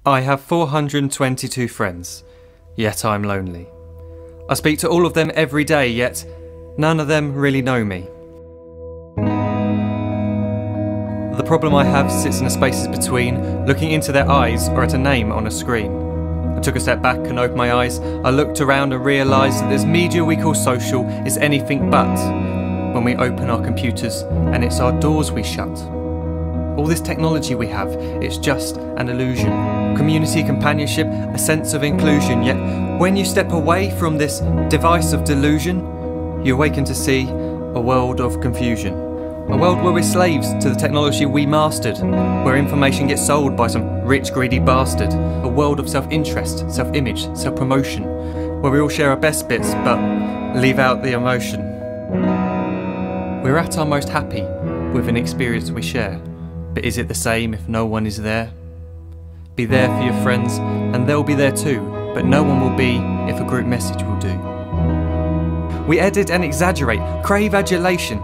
I have 422 friends, yet I'm lonely. I speak to all of them every day, yet none of them really know me. The problem I have sits in the spaces between looking into their eyes or at a name on a screen. I took a step back and opened my eyes. I looked around and realised that this media we call social is anything but when we open our computers, and it's our doors we shut. All this technology we have, it's just an illusion. Community, companionship, a sense of inclusion, yet when you step away from this device of delusion, you awaken to see a world of confusion. A world where we're slaves to the technology we mastered, where information gets sold by some rich, greedy bastard. A world of self-interest, self-image, self-promotion, where we all share our best bits but leave out the emotion. We're at our most happy with an experience we share. But is it the same if no one is there? Be there for your friends, and they'll be there too, but no one will be if a group message will do. We edit and exaggerate, crave adulation.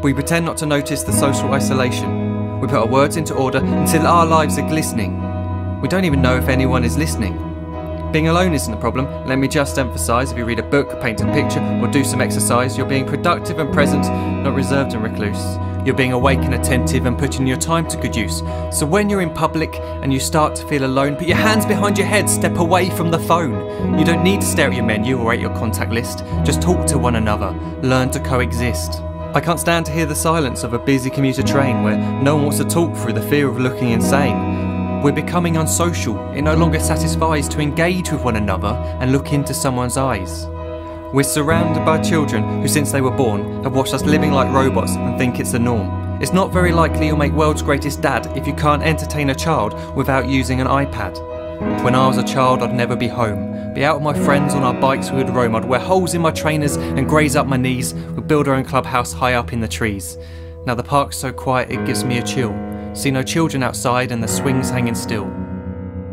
We pretend not to notice the social isolation. We put our words into order until our lives are glistening. We don't even know if anyone is listening. Being alone isn't the problem. Let me just emphasise, if you read a book, paint a picture, or do some exercise, you're being productive and present, not reserved and recluse. You're being awake and attentive and putting your time to good use. So when you're in public and you start to feel alone, put your hands behind your head, step away from the phone. You don't need to stare at your menu or at your contact list. Just talk to one another. Learn to coexist. I can't stand to hear the silence of a busy commuter train where no one wants to talk through the fear of looking insane. We're becoming unsocial. It no longer satisfies to engage with one another and look into someone's eyes. We're surrounded by children who, since they were born, have watched us living like robots and think it's the norm. It's not very likely you'll make world's greatest dad if you can't entertain a child without using an iPad. When I was a child, I'd never be home. Be out with my friends on our bikes, we would roam. I'd wear holes in my trainers and graze up my knees. We'd build our own clubhouse high up in the trees. Now the park's so quiet it gives me a chill. See no children outside and the swings hanging still.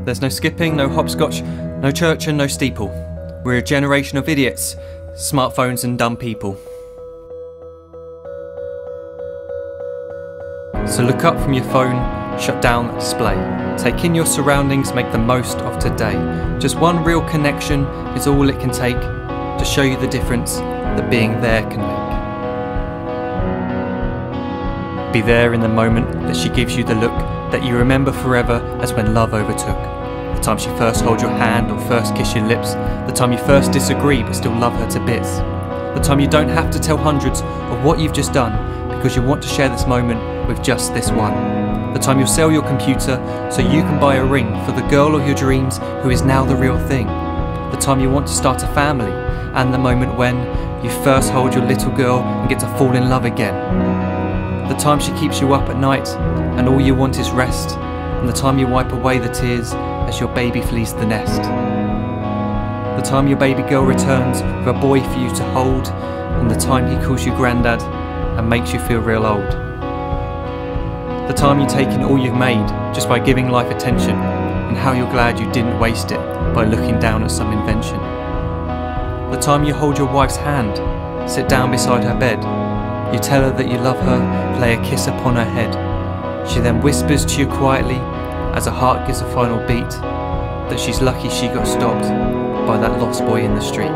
There's no skipping, no hopscotch, no church and no steeple. We're a generation of idiots, smartphones and dumb people. So look up from your phone, shut down the display. Take in your surroundings, make the most of today. Just one real connection is all it can take to show you the difference that being there can make. Be there in the moment that she gives you the look that you remember forever as when love overtook. The time she first holds your hand or first kiss your lips. The time you first disagree but still love her to bits. The time you don't have to tell hundreds of what you've just done because you want to share this moment with just this one. The time you'll sell your computer so you can buy a ring for the girl of your dreams who is now the real thing. The time you want to start a family, and the moment when you first hold your little girl and get to fall in love again. The time she keeps you up at night and all you want is rest, and the time you wipe away the tears as your baby flees the nest. The time your baby girl returns with a boy for you to hold, and the time he calls you granddad and makes you feel real old. The time you take in all you've made just by giving life attention, and how you're glad you didn't waste it by looking down at some invention. The time you hold your wife's hand, sit down beside her bed, you tell her that you love her, lay a kiss upon her head. She then whispers to you quietly, as her heart gives a final beat, that she's lucky she got stopped by that lost boy in the street.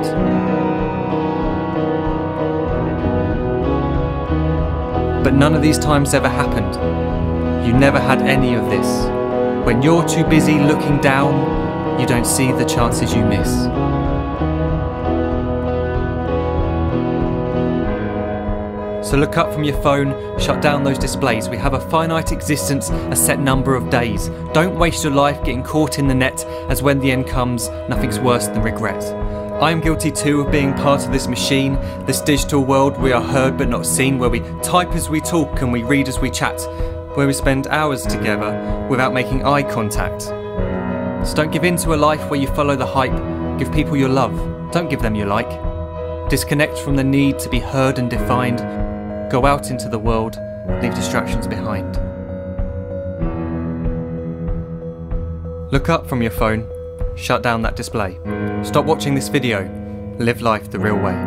But none of these times ever happened. You never had any of this. When you're too busy looking down, you don't see the chances you miss. So look up from your phone, shut down those displays. We have a finite existence, a set number of days. Don't waste your life getting caught in the net, as when the end comes, nothing's worse than regret. I am guilty too of being part of this machine, this digital world we are heard but not seen, where we type as we talk and we read as we chat, where we spend hours together without making eye contact. So don't give in to a life where you follow the hype. Give people your love, don't give them your like. Disconnect from the need to be heard and defined. Go out into the world, leave distractions behind. Look up from your phone, shut down that display. Stop watching this video, live life the real way.